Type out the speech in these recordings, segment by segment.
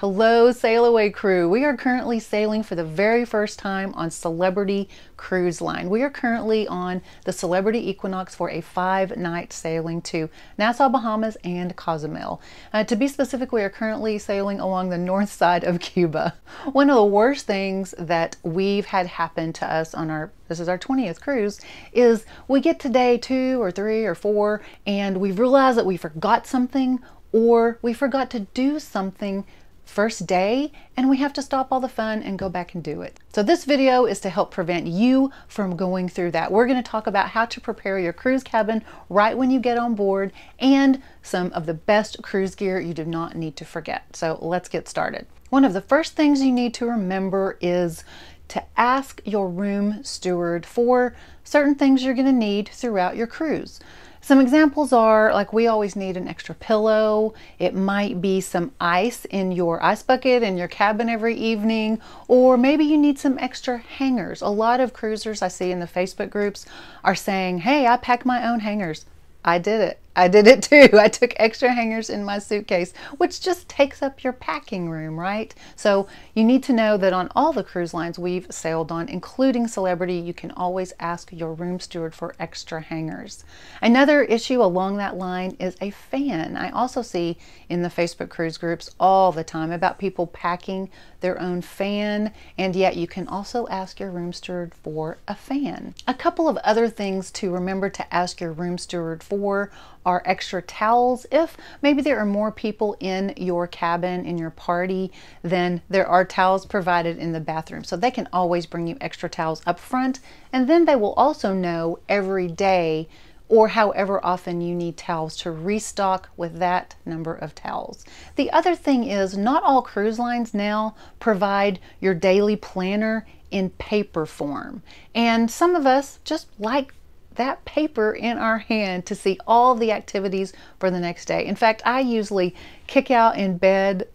Hello, Sail Away crew. We are currently sailing for the very first time on Celebrity Cruise Line. We are currently on the Celebrity Equinox for a 5-night sailing to Nassau, Bahamas and Cozumel. To be specific, we are currently sailing along the north side of Cuba. One of the worst things that we've had happen to us on this is our 20th cruise, is we get to day 2 or 3 or 4 and we realize that we forgot something, or we forgot to do something first day and we have to stop all the fun and go back and do it. So this video is to help prevent you from going through that. We're going to talk about how to prepare your cruise cabin right when you get on board and some of the best cruise gear you do not need to forget. So let's get started. One of the first things you need to remember is to ask your room steward for certain things you're going to need throughout your cruise. Some examples are, like, we always need an extra pillow. It might be some ice in your ice bucket in your cabin every evening, or maybe you need some extra hangers. A lot of cruisers I see in the Facebook groups are saying, hey, I pack my own hangers. I did it. I did it too. I took extra hangers in my suitcase, which just takes up your packing room, right? So you need to know that on all the cruise lines we've sailed on, including Celebrity, you can always ask your room steward for extra hangers. Another issue along that line is a fan. I also see in the Facebook cruise groups all the time about people packing their own fan, and yet you can also ask your room steward for a fan. A couple of other things to remember to ask your room steward for are extra towels. If maybe there are more people in your cabin, in your party, then there are towels provided in the bathroom. So they can always bring you extra towels up front, and then they will also know every day or however often you need towels to restock with that number of towels. The other thing is, not all cruise lines now provide your daily planner in paper form. And some of us just like that paper in our hand to see all the activities for the next day. In fact, I usually kick out in bed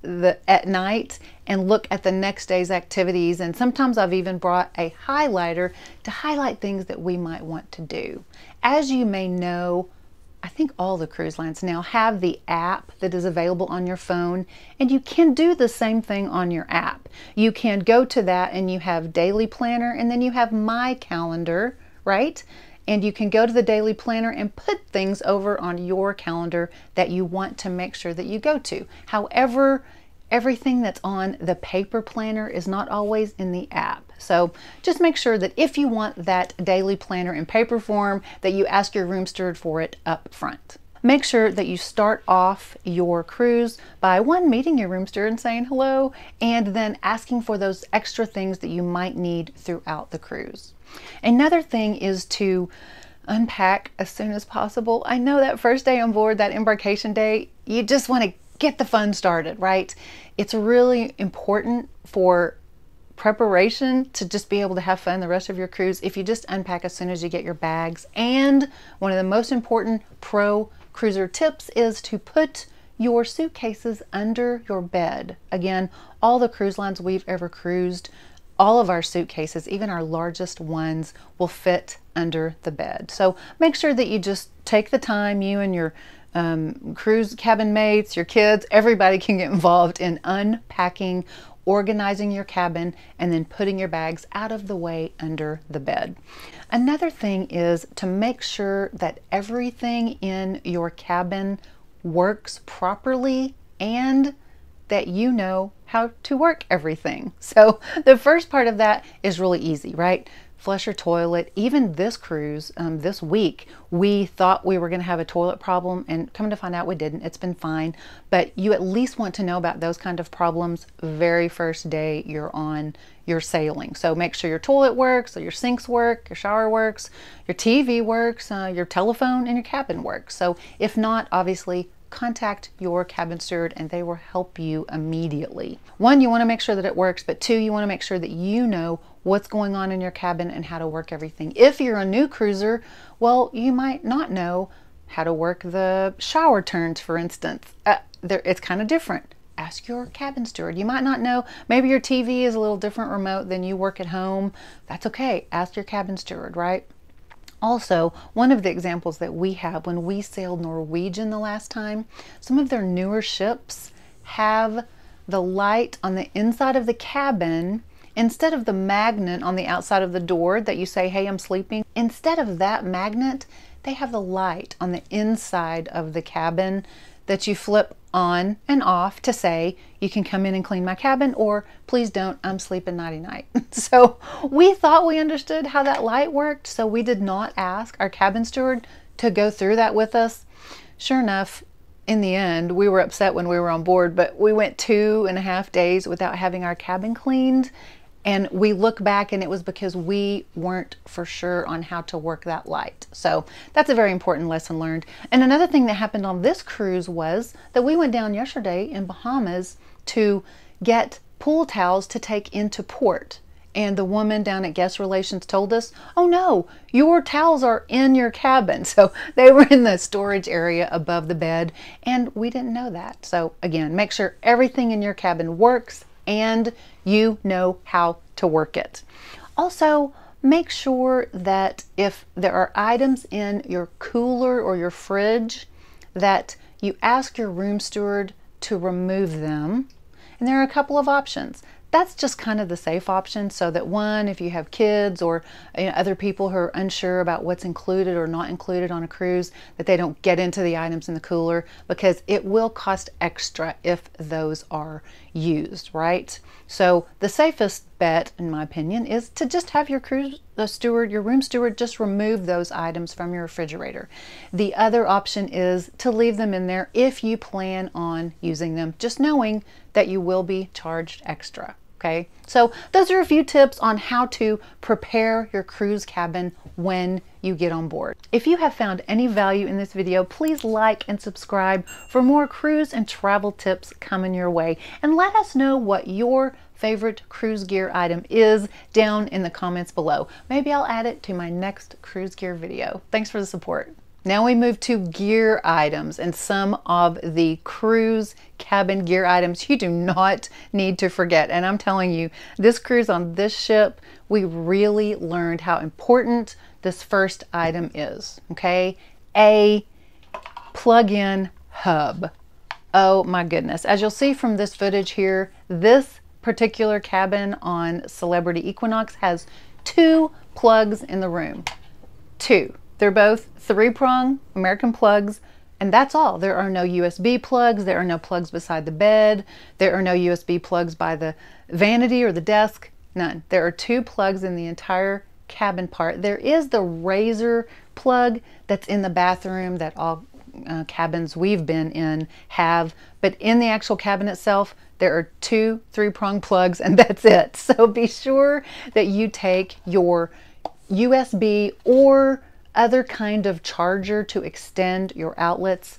at night and look at the next day's activities, and sometimes I've even brought a highlighter to highlight things that we might want to do. As you may know, I think all the cruise lines now have the app that is available on your phone, and you can do the same thing on your app. You can go to that and you have Daily Planner, and then you have My Calendar, right? And you can go to the Daily Planner and put things over on your calendar that you want to make sure that you go to. However, everything that's on the paper planner is not always in the app. So just make sure that if you want that daily planner in paper form, that you ask your room steward for it up front. Make sure that you start off your cruise by meeting your room steward and saying hello, and then asking for those extra things that you might need throughout the cruise. Another thing is to unpack as soon as possible. I know that first day on board, that embarkation day, you just want to get the fun started, right? It's really important for preparation to just be able to have fun the rest of your cruise if you just unpack as soon as you get your bags. And one of the most important pro cruiser tips is to put your suitcases under your bed. Again, all the cruise lines we've ever cruised, all of our suitcases, even our largest ones, will fit under the bed. So make sure that you just take the time, you and your cruise cabin mates, your kids, everybody can get involved in unpacking, organizing your cabin, and then putting your bags out of the way under the bed. Another thing is to make sure that everything in your cabin works properly and that you know how to work everything. So the first part of that is really easy, right? Flush your toilet. Even this cruise, this week, we thought we were going to have a toilet problem, and come to find out we didn't. It's been fine, but you at least want to know about those kind of problems very first day you're on your sailing. So make sure your toilet works, or your sinks work, your shower works, your TV works, your telephone and your cabin works. So if not, obviously, contact your cabin steward and they will help you immediately. 1, you want to make sure that it works, but 2, you want to make sure that you know what's going on in your cabin and how to work everything. If you're a new cruiser, well, you might not know how to work the shower turns, for instance. It's kind of different. Ask your cabin steward. You might not know, maybe your TV is a little different remote than you work at home. That's okay. Ask your cabin steward, right? Also, one of the examples that we have when we sailed Norwegian the last time, some of their newer ships have the light on the inside of the cabin, instead of the magnet on the outside of the door that you say, hey, I'm sleeping, instead of that magnet, they have the light on the inside of the cabin that you flip on and off to say, you can come in and clean my cabin, or please don't, I'm sleeping nighty night. So we thought we understood how that light worked, so we did not ask our cabin steward to go through that with us. Sure enough, in the end, we were upset when we were on board, but we went 2.5 days without having our cabin cleaned. And we look back and it was because we weren't for sure on how to work that light. So that's a very important lesson learned. And another thing that happened on this cruise was that we went down yesterday in Bahamas to get pool towels to take into port. And the woman down at Guest Relations told us, oh no, your towels are in your cabin. So they were in the storage area above the bed, and we didn't know that. So again, make sure everything in your cabin works and you know how to work it. Also, make sure that if there are items in your cooler or your fridge, that you ask your room steward to remove them. And there are a couple of options. That's just kind of the safe option, so that one, if you have kids or other people who are unsure about what's included or not included on a cruise, that they don't get into the items in the cooler, because it will cost extra if those are used, right? So the safest bet, in my opinion, is to just have your your room steward, just remove those items from your refrigerator. The other option is to leave them in there if you plan on using them, just knowing that you will be charged extra. Okay, so those are a few tips on how to prepare your cruise cabin when you get on board. If you have found any value in this video, please like and subscribe for more cruise and travel tips coming your way. And let us know what your favorite cruise gear item is down in the comments below. Maybe I'll add it to my next cruise gear video. Thanks for the support. Now we move to gear items, and some of the cruise cabin gear items you do not need to forget. And I'm telling you, this cruise on this ship, we really learned how important this first item is, okay? A plug-in hub. Oh my goodness. As you'll see from this footage here, this particular cabin on Celebrity Equinox has 2 plugs in the room. 2. They're both 3-prong American plugs, and that's all. There are no USB plugs. There are no plugs beside the bed. There are no USB plugs by the vanity or the desk. None. There are 2 plugs in the entire cabin part. There is the razor plug that's in the bathroom that all cabins we've been in have, but in the actual cabin itself, there are 2 3-prong plugs, and that's it. So be sure that you take your USB or other kind of charger to extend your outlets.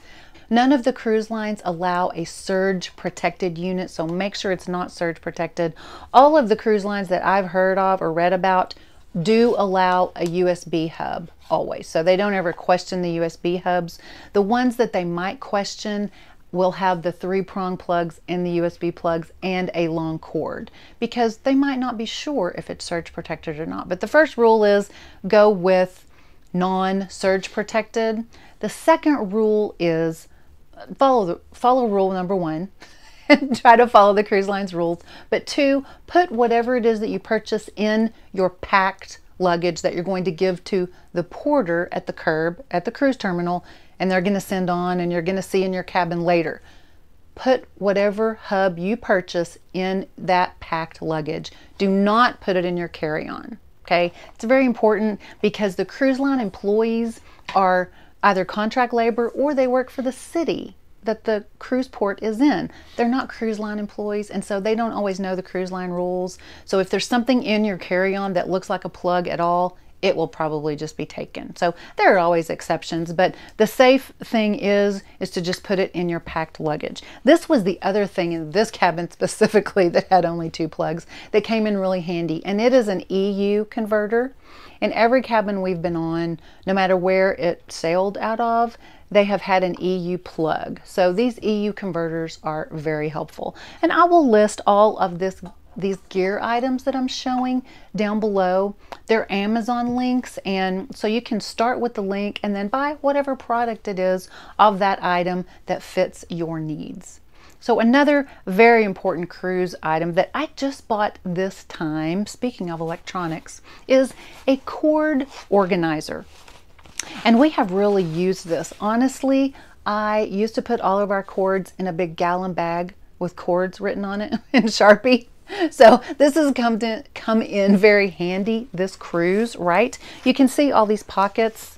None of the cruise lines allow a surge protected unit, so make sure it's not surge protected. All of the cruise lines that I've heard of or read about do allow a USB hub always, so they don't ever question the USB hubs. The ones that they might question will have the 3-prong plugs and the USB plugs and a long cord, because they might not be sure if it's surge protected or not. But the first rule is go with non-surge protected. The second rule is follow rule number 1 and try to follow the cruise line's rules. But 2, put whatever it is that you purchase in your packed luggage that you're going to give to the porter at the curb at the cruise terminal, and they're going to send on and you're going to see in your cabin later. Put whatever hub you purchase in that packed luggage. Do not put it in your carry-on. Okay, it's very important, because the cruise line employees are either contract labor or they work for the city that the cruise port is in. They're not cruise line employees, and so they don't always know the cruise line rules. So if there's something in your carry-on that looks like a plug at all, it will probably just be taken. So there are always exceptions, but the safe thing is to just put it in your packed luggage. This was the other thing in this cabin specifically that had only 2 plugs that came in really handy, and it is an EU converter. In every cabin we've been on, no matter where it sailed out of, they have had an EU plug. So these EU converters are very helpful. And I will list all of these gear items that I'm showing down below. They're Amazon links, and so you can start with the link and then buy whatever product it is of that item that fits your needs. So another very important cruise item that I just bought this time, speaking of electronics, is a cord organizer. And we have really used this. Honestly, I used to put all of our cords in a big gallon bag with cords written on it in Sharpie. So this has come in very handy this cruise, right? You can see all these pockets,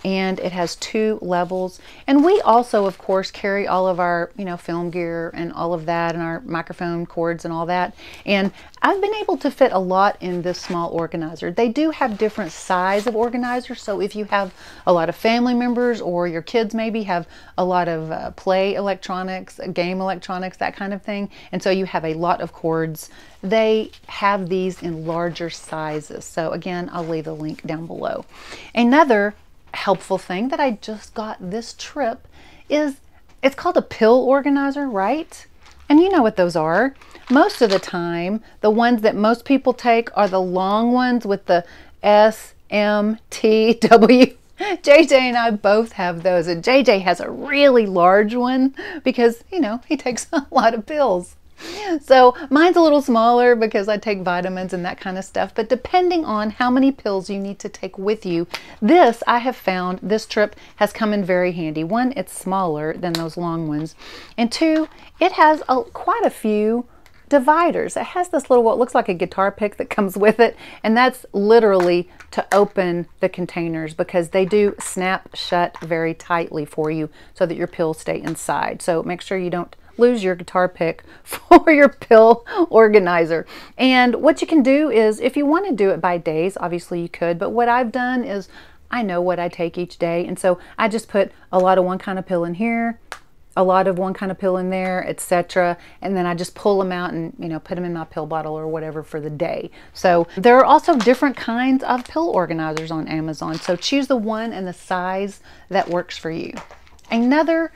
and it has 2 levels. And we also, of course, carry all of our, film gear and all of that, and our microphone cords and all that. And I've been able to fit a lot in this small organizer. They do have different size of organizers. So if you have a lot of family members, or your kids maybe have a lot of play electronics, game electronics, that kind of thing, and so you have a lot of cords, they have these in larger sizes. So again, I'll leave the link down below. Another helpful thing that I just got this trip is, it's called a pill organizer, right? And you know what those are. Most of the time, the ones that most people take are the long ones with the S, M, T, W. JJ and I both have those, and JJ has a really large one because, he takes a lot of pills. So mine's a little smaller because I take vitamins and that kind of stuff, but depending on how many pills you need to take with you, this, I have found, this trip has come in very handy. 1, it's smaller than those long ones, and 2, it has quite a few dividers. It has this little, what looks like a guitar pick that comes with it, and that's literally to open the containers, because they do snap shut very tightly for you so that your pills stay inside. So make sure you don't lose your guitar pick for your pill organizer. And what you can do is, if you want to do it by days, obviously you could, but what I've done is, I know what I take each day, and so I just put a lot of one kind of pill in here, a lot of one kind of pill in there, etc. And then I just pull them out and, put them in my pill bottle or whatever for the day. So there are also different kinds of pill organizers on Amazon. So choose the one and the size that works for you. Another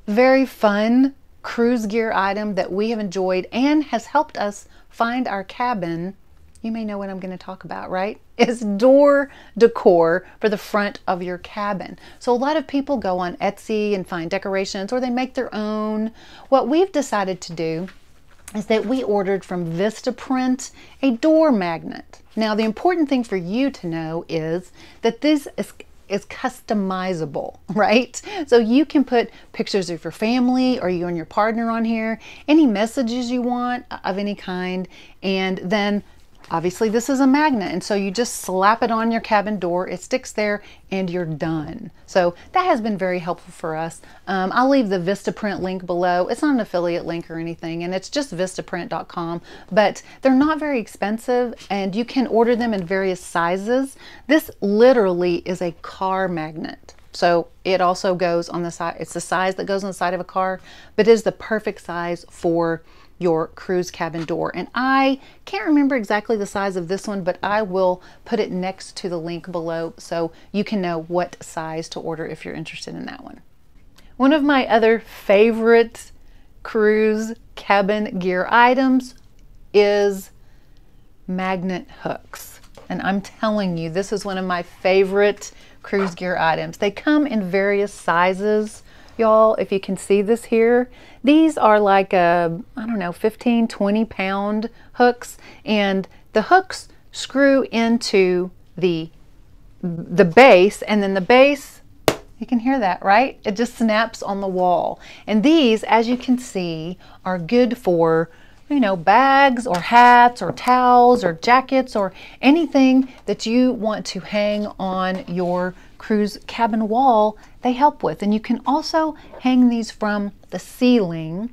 very fun cruise gear item that we have enjoyed and has helped us find our cabin, you may know what I'm going to talk about, right? Is door decor for the front of your cabin. So a lot of people go on Etsy and find decorations, or they make their own. What we've decided to do is that we ordered from Vistaprint a door magnet. Now, the important thing for you to know is that this is customizable, right? So you can put pictures of your family or you and your partner on here, any messages you want of any kind, and then obviously this is a magnet, and so you just slap it on your cabin door, it sticks there, and you're done. So that has been very helpful for us. I'll leave the Vistaprint link below. It's not an affiliate link or anything, and it's just vistaprint.com, but they're not very expensive, and you can order them in various sizes. This literally is a car magnet. So it also goes on the side, it's the size that goes on the side of a car, but it is the perfect size for your cruise cabin door. And I can't remember exactly the size of this one, but I will put it next to the link below so you can know what size to order if you're interested in that one. One of my other favorite cruise cabin gear items is magnet hooks. And I'm telling you, this is one of my favorite cruise gear items. They come in various sizes. Y'all, if you can see this here, these are like I don't know, 15, 20 pound hooks, and the hooks screw into the base, and then the base, you can hear that, right? It just snaps on the wall. And these, as you can see, are good for, bags or hats or towels or jackets or anything that you want to hang on your cruise cabin wall. They help with. And you can also hang these from the ceiling.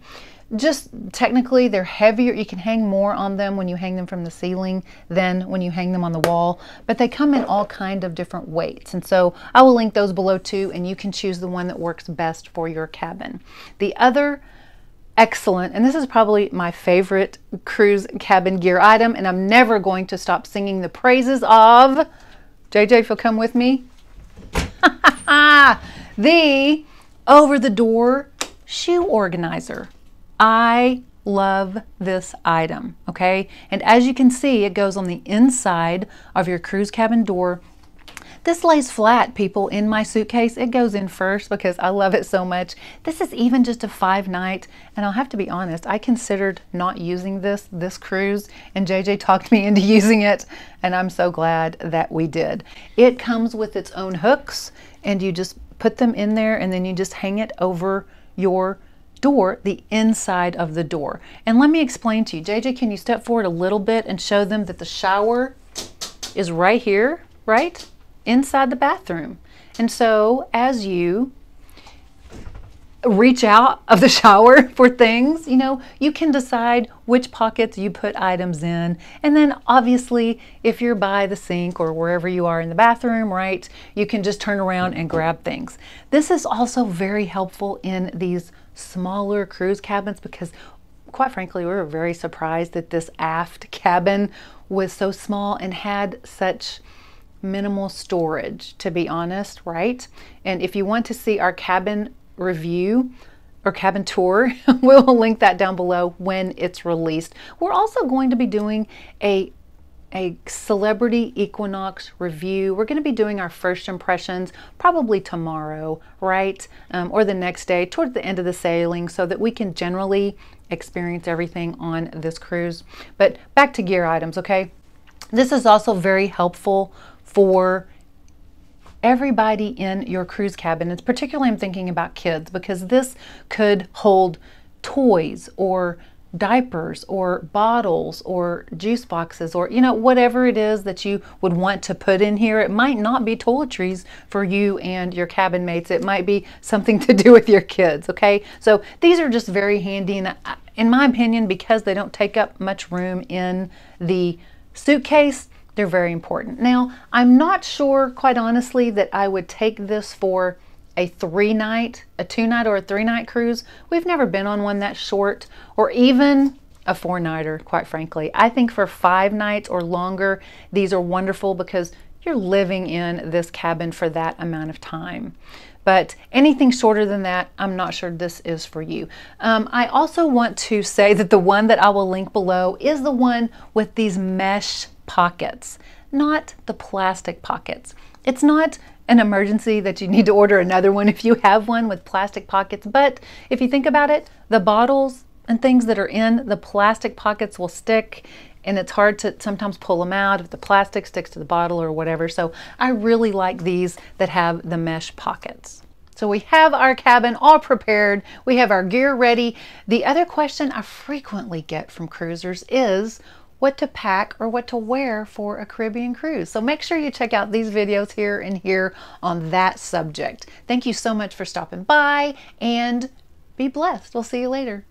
Just technically they're heavier. You can hang more on them when you hang them from the ceiling than when you hang them on the wall, but they come in all kind of different weights. And so I will link those below too, and you can choose the one that works best for your cabin. The other excellent, and this is probably my favorite cruise cabin gear item, and I'm never going to stop singing the praises of, JJ, if you'll come with me, the over-the-door shoe organizer. I love this item, okay? And as you can see, it goes on the inside of your cruise cabin door. This lays flat, people, in my suitcase. It goes in first because I love it so much. This is even just a 5-night, and I'll have to be honest, I considered not using this cruise, and JJ talked me into using it, and I'm so glad that we did. It comes with its own hooks, and you just put them in there, and then you just hang it over your door, the inside of the door. And let me explain to you. JJ, can you step forward a little bit and show them that the shower is right here, right? Inside the bathroom. And so as you reach out of the shower for things, you know, you can decide which pockets you put items in. And then obviously if you're by the sink or wherever you are in the bathroom, right, you can just turn around and grab things. This is also very helpful in these smaller cruise cabins because quite frankly, we were very surprised that this aft cabin was so small and had such minimal storage, to be honest, right? And if you want to see our cabin review or cabin tour, we'll link that down below when it's released. We're also going to be doing a celebrity equinox review. We're going to be doing our first impressions probably tomorrow, right? Or the next day towards the end of the sailing so that we can generally experience everything on this cruise. But back to gear items, okay? This is also very helpful for everybody in your cruise cabin. It's particularly, I'm thinking about kids because this could hold toys or diapers or bottles or juice boxes or, you know, whatever it is that you would want to put in here. It might not be toiletries for you and your cabin mates. It might be something to do with your kids, okay? So these are just very handy, and in my opinion, because they don't take up much room in the suitcase, they're very important. Now, I'm not sure, quite honestly, that I would take this for a 3-night, a 2-night or a 3-night cruise. We've never been on one that short, or even a 4-nighter, quite frankly. I think for 5 nights or longer, these are wonderful because you're living in this cabin for that amount of time. But anything shorter than that, I'm not sure this is for you. I also want to say that the one that I will link below is the one with these mesh pockets, not the plastic pockets. It's not an emergency that you need to order another one if you have one with plastic pockets, but if you think about it, the bottles and things that are in the plastic pockets will stick, and it's hard to sometimes pull them out if the plastic sticks to the bottle or whatever. So I really like these that have the mesh pockets. So we have our cabin all prepared. We have our gear ready. The other question I frequently get from cruisers is what to pack or what to wear for a Caribbean cruise. So make sure you check out these videos here and here on that subject. Thank you so much for stopping by, and be blessed. We'll see you later.